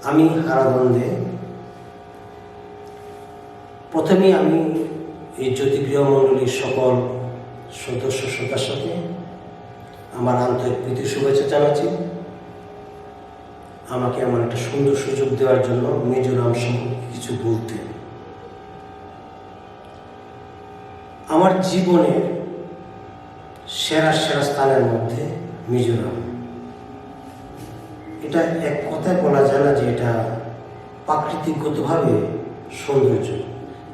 আমি হারাধন্দে প্রথমেই আমি এই জ্যোতিগৃহ মণ্ডলীর সকল সদস্য সদস্যকে আমার আন্তরিক প্রীতি শুভেচ্ছা জানাচ্ছি। আমাকে এমন একটা সুন্দর সুযোগ দেওয়ার জন্য মিজোরাম সম্পর্কে কিছু বলতে। আমার জীবনের সেরা সেরা স্থানের মধ্যে মিজোরাম। এটা এক কথায় বলা যায় না যে এটা প্রাকৃতিকগতভাবে সৌন্দর্য,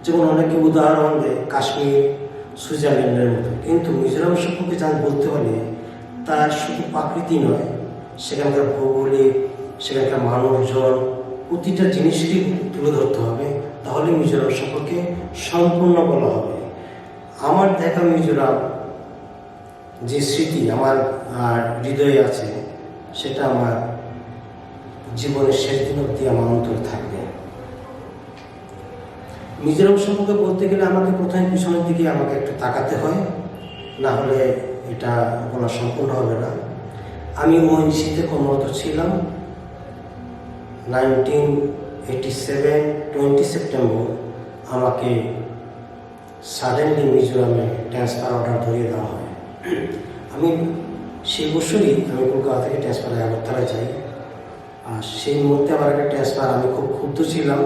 যেমন অনেকে উদাহরণ দেয় কাশ্মীর, সুইজারল্যান্ডের মতো, কিন্তু মিজোরাম সম্পর্কে যা বলতে হলে তার শুধু প্রাকৃতি নয়, সেখানকার ভৌগোলিক, সেখানকার মানুষজন, প্রতিটা জিনিসকে তুলে ধরতে হবে, তাহলে মিজোরাম সম্পর্কে সম্পূর্ণ বলা হবে। আমার দেখা মিজোরাম যে স্মৃতি আমার হৃদয়ে আছে, সেটা আমার জীবনের শেষ দিন অবধি আমার অন্তরে থাকবে। মিজোরাম সম্পর্কে বলতে গেলে আমাকে প্রথমে পিছনের দিকে আমাকে একটু তাকাতে হয়, না হলে এটা বলা সম্পূর্ণ হবে না। আমি ওএনজিসিতে কর্মরত ছিলাম। 1987 20 সেপ্টেম্বর আমাকে সাডেনলি মিজোরামে ট্রান্সফার অর্ডার ধরিয়ে দেওয়া হয়। আমি সেই বছরই আমি কলকাতা থেকে ট্রান্সফারে আগরতলায় যাই। আর সেই মুহূর্তে আমার একটা ট্রান্সফার, আমি খুব ক্ষুব্ধ ছিলাম,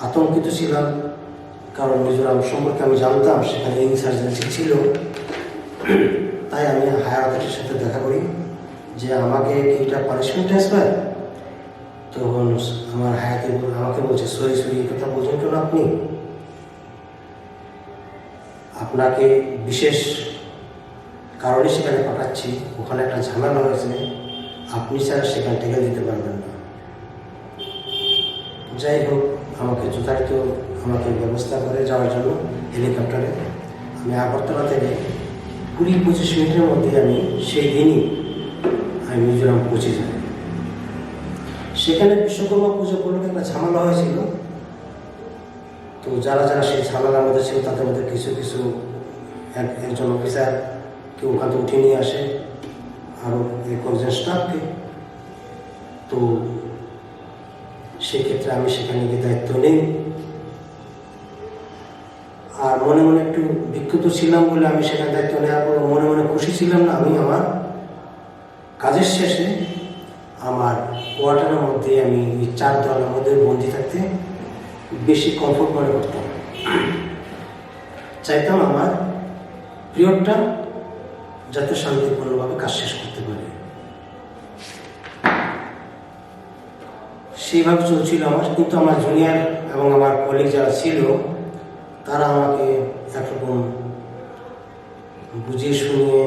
আতঙ্কিত ছিলাম, কারণ মিজোরাম সম্পর্কে আমি জানতাম সেখানে ইনসার্জেন্সি ছিল। তাই আমি হায়ার অথরিটির সাথে দেখা করি যে আমাকে কি এটা পানিশমেন্ট ট্রান্সফার। তখন আমার হায়াতে আমাকে বলছে, সরি এই কথা বলছেন কেন আপনি? আপনাকে বিশেষ কারণে সেখানে পাঠাচ্ছি, ওখানে একটা ঝামেলা হয়েছে, আপনি স্যার সেখান থেকে দিতে পারবেন না। যাই হোক, আমাকে যথাযথ আমাকে ব্যবস্থা করে যাওয়ার জন্য হেলিকপ্টারে আমি আগরতলা থেকে 20-25 মিনিটের মধ্যে আমি সেই দিনই আমি মিজোরাম পৌঁছে যাই। সেখানে বিশ্বকর্মা পুজো উপলক্ষে একটা ঝামেলা হয়েছিল। তো যারা যারা সেই ঝামেলার মধ্যে ছিল তাদের মধ্যে কিছু কিছু একজন অফিসার কেউ ওখান থেকে উঠে নিয়ে আসে, আরও কয়েকজন স্টাফকে। তো সেক্ষেত্রে আমি সেখানে গিয়ে দায়িত্ব নেই। আর মনে মনে একটু বিক্ষুব্ধ ছিলাম বলে আমি সেখানে দায়িত্ব নেওয়ার পর মনে মনে খুশি ছিলাম না। আমি আমার কাজের শেষে আমার কোয়ার্টারের মধ্যে আমি এই 4 দেওয়ালের মধ্যে বন্দি থাকতে বেশি কমফোর্ট মনে করতাম। চাইতাম আমার পিরিয়ডটা যাতে শান্তিপূর্ণভাবে কাজ শেষ করতে পারে। সেইভাবে চলছিল আমার। কিন্তু আমার জুনিয়র এবং আমার কলিগ যারা ছিল তারা আমাকে একরকম বুঝিয়ে শুনিয়ে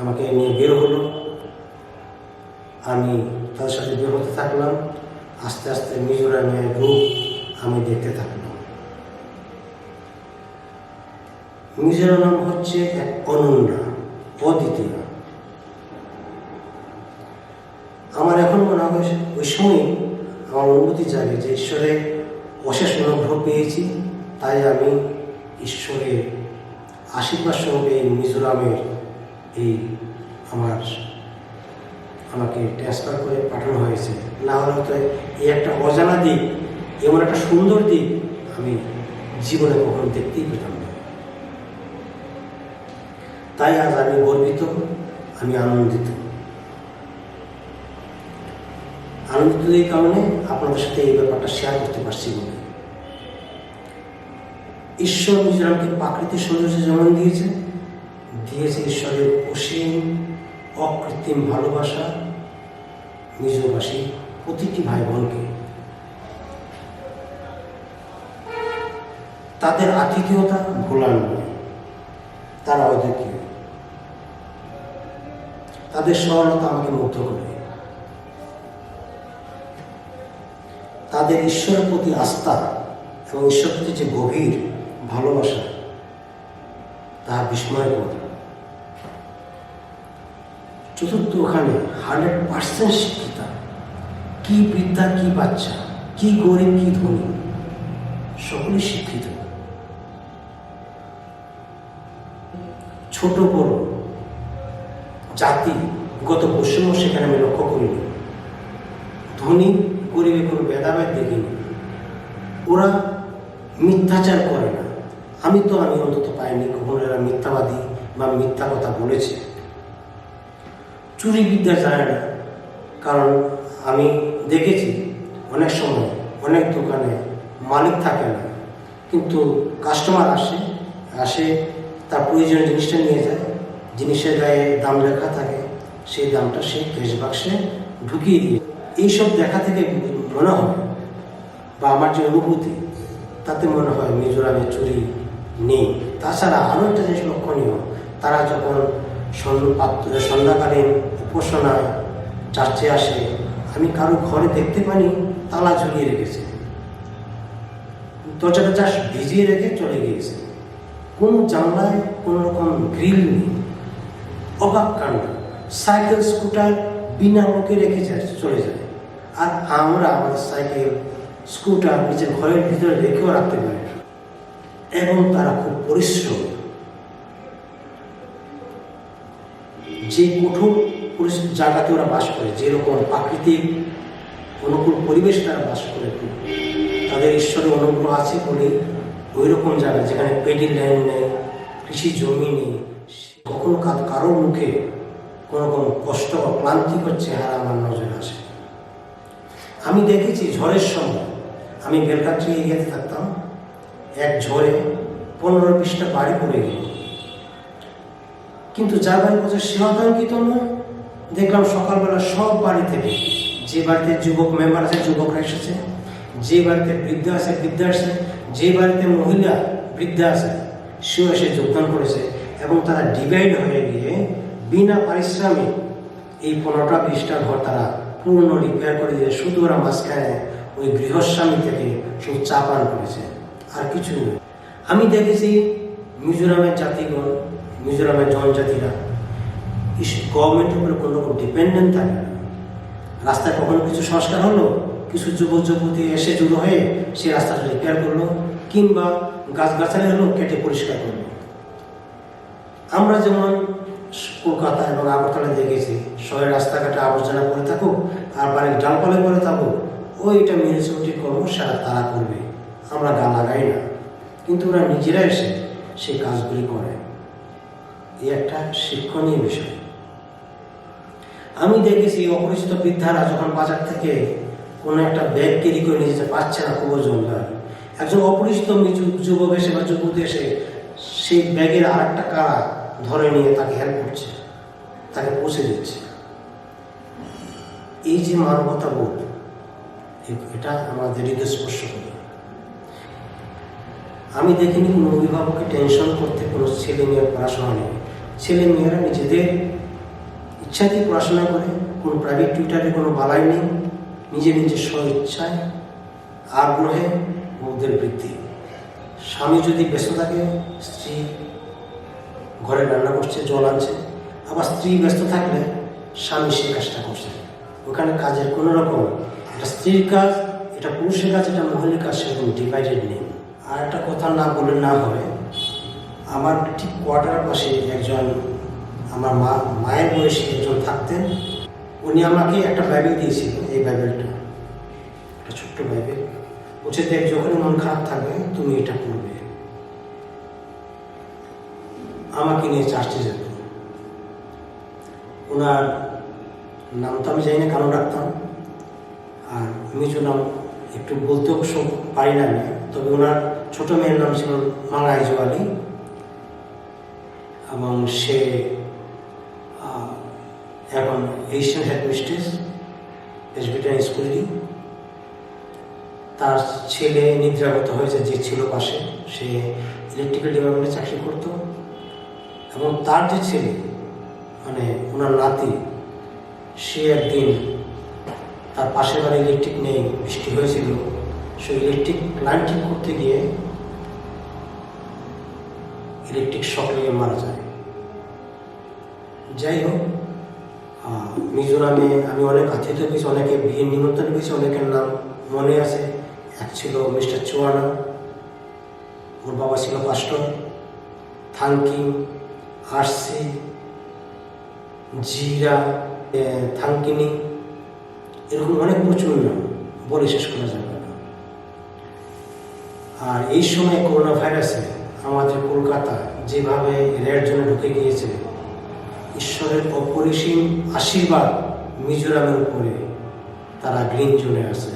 আমাকে নিয়ে বের হলো। আমি তাদের সাথে বের হতে থাকলাম। আস্তে আস্তে মিজোরামের রূপ আমি দেখতে থাকলাম। মিজোরাম হচ্ছে এক অনন্য, অদ্বিতীয়। আমার এখন মনে হয় ওই সময় আমার অনুভূতি জাগে যে ঈশ্বরের অশেষ অনুগ্রহ পেয়েছি, তাই আমি ঈশ্বরের আশীর্বাদ স্বরূপে এই মিজোরামের এই আমাকে ট্রান্সফার করে পাঠানো হয়েছে। না হলে তো এই একটা অজানা দিক, এমন একটা সুন্দর দিক আমি জীবনে কখনো দেখতেই পেতাম না। তাই আজ আমি গর্বিত, আমি আনন্দিত এই কারণে আপনাদের সাথে এই ব্যাপারটা শেয়ার করতে পারছি বলে। ঈশ্বর মিজোরামকে প্রাকৃতিক সৌন্দর্য যেমন দিয়েছে ঈশ্বরের অসীম অকৃত্রিম ভালোবাসা মিজোবাসী প্রতিটি ভাই বোনকে। তাদের আতিথেয়তা ভোলার নয়, তারা অদ্বিতীয়। তাদের সরলতা আমাকে মুগ্ধ করে। তাদের ঈশ্বরের প্রতি আস্থা এবং ঈশ্বরের প্রতি যে গভীর ভালোবাসা, তাহা বিস্ময়কর। চতুর্থ, ওখানে 100% শিক্ষিতা। কি বৃদ্ধা, কি বাচ্চা, কি গরিব, কি ধনী, সকলেই শিক্ষিত। ছোট বড় জাতিগত বৈষম্য সেখানে আমি লক্ষ্য করিনি। ধনী গরিবে কোনো ভেদাভেদ দেখিনি। ওরা মিথ্যাচার করে না, আমি অন্তত পাইনি কখনো এরা মিথ্যাবাদী বা মিথ্যা কথা বলেছে। চুরি বিদ্যা জানে না, কারণ আমি দেখেছি অনেক সময় অনেক দোকানে মালিক থাকে না, কিন্তু কাস্টমার আসে তার প্রয়োজনীয় জিনিসটা নিয়ে যায়, জিনিসের গায়ে দাম লেখা থাকে, সেই দামটা সে ক্যাশ বাক্সে ঢুকিয়ে দিয়ে। এইসব দেখা থেকে মনে হয়, বা আমার যে অনুভূতি, তাতে মনে হয় মিজোরামে চুরি নেই। তাছাড়া আরও একটা জিনিস লক্ষণীয়, তারা যখন সন্ধ্যাকালীন উপাসনায় চার্চে আসে, আমি কারো ঘরে দেখতে পানি তালা ঝুলিয়ে রেখেছে, দরজাটা জাস্ট ভিজিয়ে রেখে চলে গিয়েছে, কোনো জানলায় কোনো রকম গ্রিল নেই। অবাক কাণ্ড, সাইকেল স্কুটার বিনা লোকে রেখে চলে যায়, আর আমরা আমাদের সাইকেল স্কুটার নিজের ঘরের ভিতরে রেখেও রাখতে পারি। এবং তারা খুব পরিশ্রম, যে কঠোর জায়গাতে ওরা বাস করে, যেরকম প্রাকৃতিক অনুকূল পরিবেশে তারা বাস করে, তাদের ঈশ্বরের অনুগ্রহ আছে বলে ওই রকম জায়গা যেখানে পেডি ল্যান্ড নেই, কৃষি জমি নেই, কখনো কারোর মুখে কোনো রকম কষ্ট বা ক্লান্তিকর চেহারা আমার নজরে আসে। আমি দেখেছি ঝড়ের সময়, আমি বেলকাট্রি এরিয়াতে থাকতাম, এক ঝড়ে 15-20টা বাড়ি পড়ে গেল, কিন্তু যার বাড়ি পড়ছে সে আতঙ্কিত নয়। দেখলাম সকালবেলা সব বাড়ি থেকে, যে বাড়িতে যুবক মেম্বার আছে যুবকরা এসেছে, যে বাড়িতে বৃদ্ধ আছে বৃদ্ধা আসে, যে বাড়িতে মহিলা বৃদ্ধা আছে সেও এসে যোগদান করেছে, এবং তারা ডিভাইড হয়ে গিয়ে বিনা পারিশ্রমিক এই 15টা-20টা ঘর তারা পূর্ণ রিপেয়ার করে দিয়ে, শুধু ওরা মাঝখানে ওই গৃহস্বামী থেকে শুধু চা পান করেছে, আর কিছু নেই। আমি দেখেছি মিজোরামের জাতিগণ, মিজোরামের জনজাতিরা গভর্নমেন্টের উপরে কোনো রকম ডিপেন্ডেন্ট থাকে না। রাস্তায় কখনো কিছু সংস্কার হলো, কিছু যুবক যুবতী এসে জড়ো হয়ে সে রাস্তাটা রিপেয়ার করলো, কিংবা গাছগাছালি হলো কেটে পরিষ্কার করলো। আমরা যেমন কলকাতা এবং আগরতলায় দেখেছি শহরের রাস্তাঘাটে আবর্জনা পড়ে থাকুক আর বাড়ির ডালপালে পড়ে থাকুক, ওইটা মিউনিসিপ্যালিটির কর্ম সারা তারা করবে, আমরা গা লাগাই না, কিন্তু ওরা নিজেরা এসে সেই কাজগুলি করে। এই একটা শিক্ষণীয় বিষয়। আমি দেখেছি অপরিচিত বৃদ্ধারা যখন বাজার থেকে কোনো একটা ব্যাগ ক্যারি করে নিয়ে যেতে পারছে না, খুব ওজনদার, একজন অপরিচিত যুবক এসে বা যুবতী এসে সেই ব্যাগের আর একটা কারা ধরে নিয়ে তাকে হেল্প করছে, তাকে পৌঁছে দিচ্ছে। এই যে মানবতা বোধ, এটা আমাদের হৃদয় স্পর্শ করে। আমি দেখিনি কোনো অভিভাবককে টেনশন করতে কোনো ছেলে মেয়ের পড়াশোনা নেই। ছেলে মেয়েরা নিজেদের ইচ্ছাতেই পড়াশোনা করে, কোনো প্রাইভেট টিউটারে কোনো বালাই নেই, নিজে স্ব ইচ্ছায় আগ্রহে ওদের বৃদ্ধি। স্বামী যদি ব্যস্ত থাকে, স্ত্রী ঘরে রান্না করছে, জল আনছে, আবার স্ত্রী ব্যস্ত থাকলে স্বামী সে কাজটা করছে। ওখানে কাজের কোনো রকম এটা স্ত্রীর কাজ, এটা পুরুষের কাজ, এটা মহিলার কাজ, সেরকম ডিভাইডেড নেই। আর একটা কথা না বলে না হবে, আমার ঠিক কোয়ার্টারের পাশে একজন আমার মায়ের বয়সী একজন থাকতেন, উনি আমাকে একটা বাইবেল দিয়েছিল। এই বাইবেলটা একটা ছোট্ট বাইবেল, বলছে দেখ যখনই মন খারাপ থাকবে তুমি এটা পড়বে। আমাকে নিয়ে চার্চে যেত। ওনার নাম তো আমি জানি না, কারণ রাখতাম, আর মিজো নাম একটু বলতেও সব পারি না আমি, তবে ওনার ছোট মেয়ের নাম ছিল মাঙ্গাই জোয়ালি, এবং সে এখন এশিয়ান হেডমিস্ট্রেস এসবিটান স্কুলেরই। তার ছেলে নিদ্রাগত হয়েছে, যে ছিল পাশে, সে ইলেকট্রিক্যাল ডিপার্টমেন্টে চাকরি করত, এবং তার যে ছেলে মানে ওনার নাতি, সে একদিন তার পাশের বাড়ি ইলেকট্রিক নেই, বৃষ্টি হয়েছিল, সে ইলেকট্রিক লাইন ঠিক করতে গিয়ে ইলেকট্রিক শক লেগে মারা যায়। যাই হোক, মিজোরামে আমি অনেক আতিথ্য পেয়েছি, অনেকে বিয়ের নিমন্ত্রণ পেয়েছি, অনেকের নাম মনে আছে। এক ছিল মিস্টার চোয়ানা, ওর বাবা ছিল পাস্টর, থাঙ্কিং, আরসি, জিরা, থাঙ্কিনি, এরকম অনেক প্রচুর নাম, বলে শেষ করা যাবে না। আর এই সময় করোনা ভাইরাসে আমাদের কলকাতা যেভাবে রেড জোনে ঢুকে গিয়েছে, ঈশ্বরের অপরিসীম আশীর্বাদ মিজোরামের উপরে, তারা গ্রিন জোনে আছে।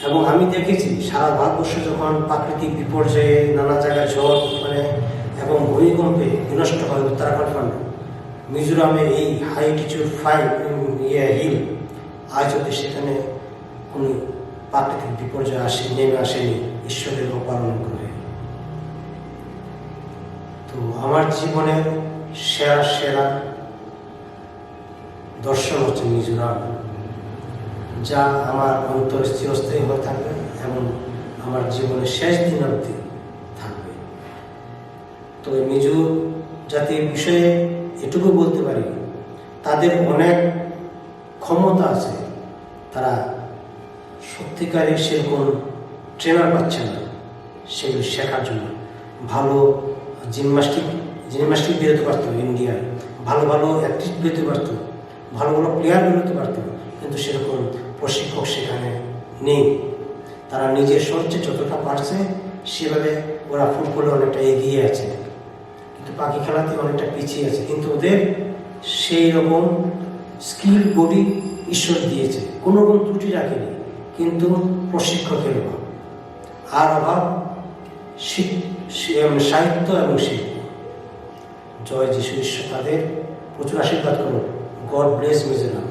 এবং আমি দেখেছি সারা ভারতবর্ষে যখন প্রাকৃতিক বিপর্যয়ে নানা জায়গায় ঝড় তুফানে এবং ভূমিকম্পে বিনষ্ট হয় উত্তরাখণ্ড ফান্ড, মিজোরামে এই হাই অ্যালটিটিউড হিল আজ অব্দি সেখানে কোনো প্রাকৃতিক বিপর্যয় নেমে আসেনি ঈশ্বরের অপার অনুগ্রহে। তো আমার জীবনের সেরা দর্শন হচ্ছে মিজোরাম, যা আমার অন্তরে চিরস্থায়ী হয়ে থাকবে এবং আমার জীবনের শেষ দিন অবধি থাকবে। তো এই মিজো জাতির বিষয়ে এটুকু বলতে পারি, তাদের অনেক ক্ষমতা আছে, তারা সত্যিকারের সেরকম ট্রেনার পাচ্ছে না সেগুলো শেখার জন্য। ভালো জিমন্যাস্টিক বেরোতে পারতো ইন্ডিয়ায়, ভালো অ্যাথলিট বেরোতে পারতো, ভালো প্লেয়ার বেরোতে পারতো, কিন্তু সেরকম প্রশিক্ষক সেখানে নেই। তারা নিজের সহ্যে যতটা পারছে সেভাবে ওরা ফুটবলে অনেকটা এগিয়ে আছে, কিন্তু বাকি খেলাতে অনেকটা পিছিয়ে আছে। কিন্তু ওদের সেই রকম স্কিল বডি ঈশ্বর দিয়েছে, কোনো রকম ত্রুটি রাখেনি, কিন্তু প্রশিক্ষকের অভাব আর অভাব সাহিত্য এবং শিল্প। জয় যিশু, ঈশ্বর তাদের প্রচুর আশীর্বাদ করুন। God bless Mizoram.